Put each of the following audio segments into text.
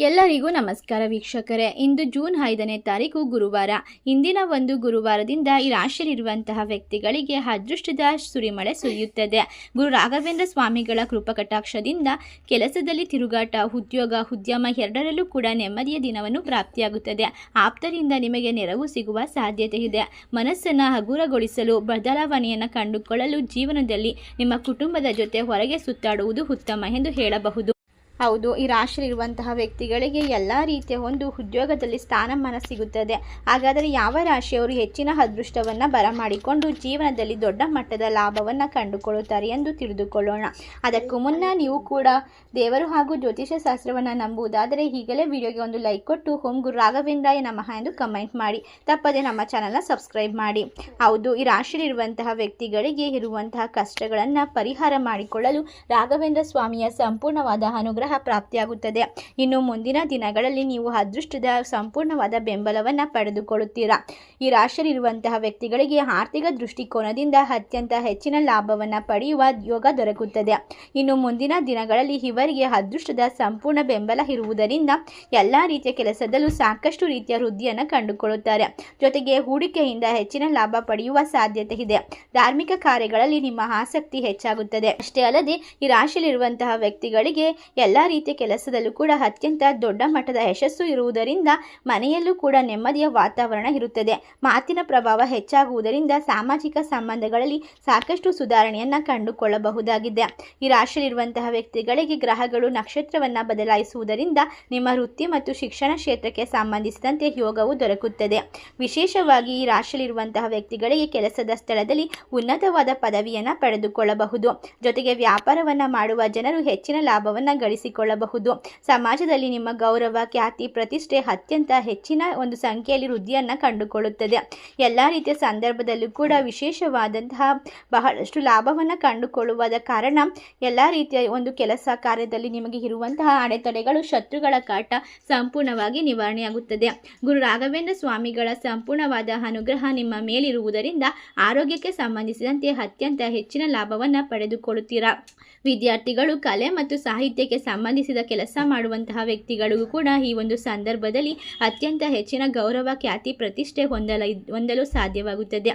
ಎಲ್ಲರಿಗೂ ನಮಸ್ಕಾರ ವೀಕ್ಷಕರೇ. ಇಂದು ಜೂನ್ 5ನೇ ತಾರೀಕು ಗುರುವಾರ. ಇಂದಿನ ಒಂದು ಗುರುವಾರದಿಂದ ಈ ರಾಶಿಯಲ್ಲಿರುವಂತಹ ವ್ಯಕ್ತಿಗಳಿಗೆ ಅದೃಷ್ಟದ ಸುರಿಮಳೆ ಸುರಿಯುತ್ತದೆ. ಗುರು ರಾಘವೇಂದ್ರ ಸ್ವಾಮಿಗಳ ಕೃಪಕಟಾಕ್ಷದಿಂದ ಕೆಲಸದಲ್ಲಿ ತಿರುಗಾಟ, ಉದ್ಯಮ ಎರಡರಲ್ಲೂ ಕೂಡ ನೆಮ್ಮದಿಯ ದಿನವನ್ನು ಪ್ರಾಪ್ತಿಯಾಗುತ್ತದೆ. ಆಪ್ತರಿಂದ ನಿಮಗೆ ನೆರವು ಸಿಗುವ ಸಾಧ್ಯತೆ ಇದೆ. ಮನಸ್ಸನ್ನು ಹಗುರಗೊಳಿಸಲು, ಬದಲಾವಣೆಯನ್ನು ಕಂಡುಕೊಳ್ಳಲು ಜೀವನದಲ್ಲಿ ನಿಮ್ಮ ಕುಟುಂಬದ ಜೊತೆ ಹೊರಗೆ ಸುತ್ತಾಡುವುದು ಉತ್ತಮ ಎಂದು ಹೇಳಬಹುದು. ಹೌದು, ಈ ರಾಶಿಯಲ್ಲಿರುವಂತಹ ವ್ಯಕ್ತಿಗಳಿಗೆ ಎಲ್ಲ ರೀತಿಯ ಒಂದು ಉದ್ಯೋಗದಲ್ಲಿ ಸ್ಥಾನಮಾನ ಸಿಗುತ್ತದೆ. ಹಾಗಾದರೆ ಯಾವ ರಾಶಿಯವರು ಹೆಚ್ಚಿನ ಅದೃಷ್ಟವನ್ನು ಬರಮಾಡಿಕೊಂಡು ಜೀವನದಲ್ಲಿ ದೊಡ್ಡ ಮಟ್ಟದ ಲಾಭವನ್ನು ಕಂಡುಕೊಳ್ಳುತ್ತಾರೆ ಎಂದು ತಿಳಿದುಕೊಳ್ಳೋಣ. ಅದಕ್ಕೂ ಮುನ್ನ ನೀವು ಕೂಡ ದೇವರು ಹಾಗೂ ಜ್ಯೋತಿಷ ಶಾಸ್ತ್ರವನ್ನು ನಂಬುವುದಾದರೆ ಈಗಲೇ ವಿಡಿಯೋಗೆ ಒಂದು ಲೈಕ್ ಕೊಟ್ಟು ಓಂ ಗುರು ರಾಘವೇಂದ್ರಾಯ ನಮಃ ಎಂದು ಕಮೆಂಟ್ ಮಾಡಿ. ತಪ್ಪದೆ ನಮ್ಮ ಚಾನಲ್ನ ಸಬ್ಸ್ಕ್ರೈಬ್ ಮಾಡಿ. ಹೌದು, ಈ ರಾಶಿಯಲ್ಲಿರುವಂತಹ ವ್ಯಕ್ತಿಗಳಿಗೆ ಇರುವಂತಹ ಕಷ್ಟಗಳನ್ನು ಪರಿಹಾರ ಮಾಡಿಕೊಳ್ಳಲು ರಾಘವೇಂದ್ರ ಸ್ವಾಮಿಯ ಸಂಪೂರ್ಣವಾದ ಅನುಗ್ರಹ ಪ್ರಾಪ್ತಿಯಾಗುತ್ತದೆ. ಇನ್ನು ಮುಂದಿನ ದಿನಗಳಲ್ಲಿ ನೀವು ಅದೃಷ್ಟದ ಸಂಪೂರ್ಣವಾದ ಬೆಂಬಲವನ್ನು ಪಡೆದುಕೊಳ್ಳುತ್ತೀರಾ. ಈ ರಾಶಿಯಲ್ಲಿರುವಂತಹ ವ್ಯಕ್ತಿಗಳಿಗೆ ಆರ್ಥಿಕ ದೃಷ್ಟಿಕೋನದಿಂದ ಅತ್ಯಂತ ಹೆಚ್ಚಿನ ಲಾಭವನ್ನು ಪಡೆಯುವ ಯೋಗ ದೊರಕುತ್ತದೆ. ಇನ್ನು ಮುಂದಿನ ದಿನಗಳಲ್ಲಿ ಇವರಿಗೆ ಅದೃಷ್ಟದ ಸಂಪೂರ್ಣ ಬೆಂಬಲ ಇರುವುದರಿಂದ ಎಲ್ಲ ರೀತಿಯ ಕೆಲಸದಲ್ಲೂ ಸಾಕಷ್ಟು ರೀತಿಯ ವೃದ್ಧಿಯನ್ನು ಕಂಡುಕೊಳ್ಳುತ್ತಾರೆ. ಜೊತೆಗೆ ಹೂಡಿಕೆಯಿಂದ ಹೆಚ್ಚಿನ ಲಾಭ ಪಡೆಯುವ ಸಾಧ್ಯತೆ ಇದೆ. ಧಾರ್ಮಿಕ ಕಾರ್ಯಗಳಲ್ಲಿ ನಿಮ್ಮ ಆಸಕ್ತಿ ಹೆಚ್ಚಾಗುತ್ತದೆ. ಅಷ್ಟೇ ಅಲ್ಲದೆ ಈ ರಾಶಿಯಲ್ಲಿರುವಂತಹ ವ್ಯಕ್ತಿಗಳಿಗೆ ಎಲ್ಲ ರೀತಿಯ ಕೆಲಸದಲ್ಲೂ ಕೂಡ ಅತ್ಯಂತ ದೊಡ್ಡ ಮಟ್ಟದ ಯಶಸ್ಸು ಇರುವುದರಿಂದ ಮನೆಯಲ್ಲೂ ಕೂಡ ನೆಮ್ಮದಿಯ ವಾತಾವರಣ ಇರುತ್ತದೆ. ಮಾತಿನ ಪ್ರಭಾವ ಹೆಚ್ಚಾಗುವುದರಿಂದ ಸಾಮಾಜಿಕ ಸಂಬಂಧಗಳಲ್ಲಿ ಸಾಕಷ್ಟು ಸುಧಾರಣೆಯನ್ನು ಕಂಡುಕೊಳ್ಳಬಹುದಾಗಿದೆ. ಈ ರಾಶಿಯಲ್ಲಿರುವಂತಹ ವ್ಯಕ್ತಿಗಳಿಗೆ ಗ್ರಹಗಳು ನಕ್ಷತ್ರವನ್ನು ಬದಲಾಯಿಸುವುದರಿಂದ ನಿಮ್ಮ ವೃತ್ತಿ ಮತ್ತು ಶಿಕ್ಷಣ ಕ್ಷೇತ್ರಕ್ಕೆ ಸಂಬಂಧಿಸಿದಂತೆ ಯೋಗವು ದೊರಕುತ್ತದೆ. ವಿಶೇಷವಾಗಿ ಈ ರಾಶಿಯಲ್ಲಿರುವಂತಹ ವ್ಯಕ್ತಿಗಳಿಗೆ ಕೆಲಸದ ಸ್ಥಳದಲ್ಲಿ ಉನ್ನತವಾದ ಪದವಿಯನ್ನು ಪಡೆದುಕೊಳ್ಳಬಹುದು. ಜೊತೆಗೆ ವ್ಯಾಪಾರವನ್ನು ಮಾಡುವ ಜನರು ಹೆಚ್ಚಿನ ಲಾಭವನ್ನು ಗಳಿಸಿಕೊಳ್ಳಬಹುದು. ಸಮಾಜದಲ್ಲಿ ನಿಮ್ಮ ಗೌರವ, ಖ್ಯಾತಿ, ಪ್ರತಿಷ್ಠೆ ಅತ್ಯಂತ ಹೆಚ್ಚಿನ ಒಂದು ಸಂಖ್ಯೆಯಲ್ಲಿ ವೃದ್ಧಿಯನ್ನು ಕಂಡುಕೊಳ್ಳುತ್ತದೆ. ಎಲ್ಲ ರೀತಿಯ ಸಂದರ್ಭದಲ್ಲೂ ಕೂಡ ವಿಶೇಷವಾದಂತಹ ಬಹಳಷ್ಟು ಲಾಭವನ್ನು ಕಂಡುಕೊಳ್ಳುವುದ ಕಾರಣ ಎಲ್ಲ ರೀತಿಯ ಒಂದು ಕೆಲಸ ಕಾರ್ಯದಲ್ಲಿ ನಿಮಗೆ ಇರುವಂತಹ ಅಡೆತಡೆಗಳು, ಶತ್ರುಗಳ ಕಾಟ ಸಂಪೂರ್ಣವಾಗಿ ನಿವಾರಣೆಯಾಗುತ್ತದೆ. ಗುರು ರಾಘವೇಂದ್ರ ಸ್ವಾಮಿಗಳ ಸಂಪೂರ್ಣವಾದ ಅನುಗ್ರಹ ನಿಮ್ಮ ಮೇಲಿರುವುದರಿಂದ ಆರೋಗ್ಯಕ್ಕೆ ಸಂಬಂಧಿಸಿದಂತೆ ಅತ್ಯಂತ ಹೆಚ್ಚಿನ ಲಾಭವನ್ನು ಪಡೆದುಕೊಳ್ಳುತ್ತೀರಾ. ವಿದ್ಯಾರ್ಥಿಗಳು, ಕಲೆ ಮತ್ತು ಸಾಹಿತ್ಯಕ್ಕೆ ಸಂಬಂಧಿಸಿದ ಕೆಲಸ ಮಾಡುವಂತಹ ವ್ಯಕ್ತಿಗಳಿಗೂ ಕೂಡ ಈ ಒಂದು ಸಂದರ್ಭದಲ್ಲಿ ಅತ್ಯಂತ ಹೆಚ್ಚಿನ ಗೌರವ, ಖ್ಯಾತಿ, ಪ್ರತಿಷ್ಠೆ ಹೊಂದಲು ಸಾಧ್ಯವಾಗುತ್ತದೆ.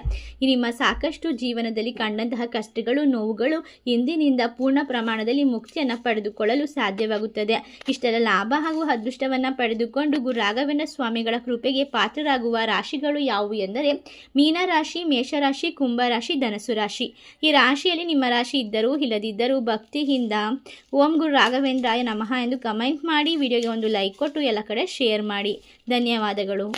ನಿಮ್ಮ ಸಾಕಷ್ಟು ಜೀವನದಲ್ಲಿ ಕಂಡಂತಹ ಕಷ್ಟಗಳು, ನೋವುಗಳು ಇಂದಿನಿಂದ ಪೂರ್ಣ ಪ್ರಮಾಣದಲ್ಲಿ ಮುಕ್ತಿಯನ್ನು ಪಡೆದುಕೊಳ್ಳಲು ಸಾಧ್ಯವಾಗುತ್ತದೆ. ಇಷ್ಟೆಲ್ಲ ಲಾಭ ಹಾಗೂ ಅದೃಷ್ಟವನ್ನು ಪಡೆದುಕೊಂಡು ಗುರು ರಾಘವೇಂದ್ರ ಸ್ವಾಮಿಗಳ ಕೃಪೆಗೆ ಪಾತ್ರರಾಗುವ ರಾಶಿಗಳು ಯಾವುವು ಎಂದರೆ ಮೀನರಾಶಿ, ಮೇಷರಾಶಿ, ಕುಂಭರಾಶಿ, ಧನಸು ರಾಶಿ. ಈ ರಾಶಿಯಲ್ಲಿ ನಿಮ್ಮ ರಾಶಿ ಇದ್ದರೂ ಇಲ್ಲದಿದ್ದರೂ ಭಕ್ತಿಯಿಂದ ಓಂ ಗುರು ರಾಘವೇಂದ್ರಾಯ ನಮಃ ಎಂದು ಕಮೆಂಟ್ ಮಾಡಿ. ವಿಡಿಯೋಗೆ ಒಂದು ಲೈಕ್ ಕೊಟ್ಟು ಎಲ್ಲ ಕಡೆ ಶೇರ್ ಮಾಡಿ. ಧನ್ಯವಾದಗಳು.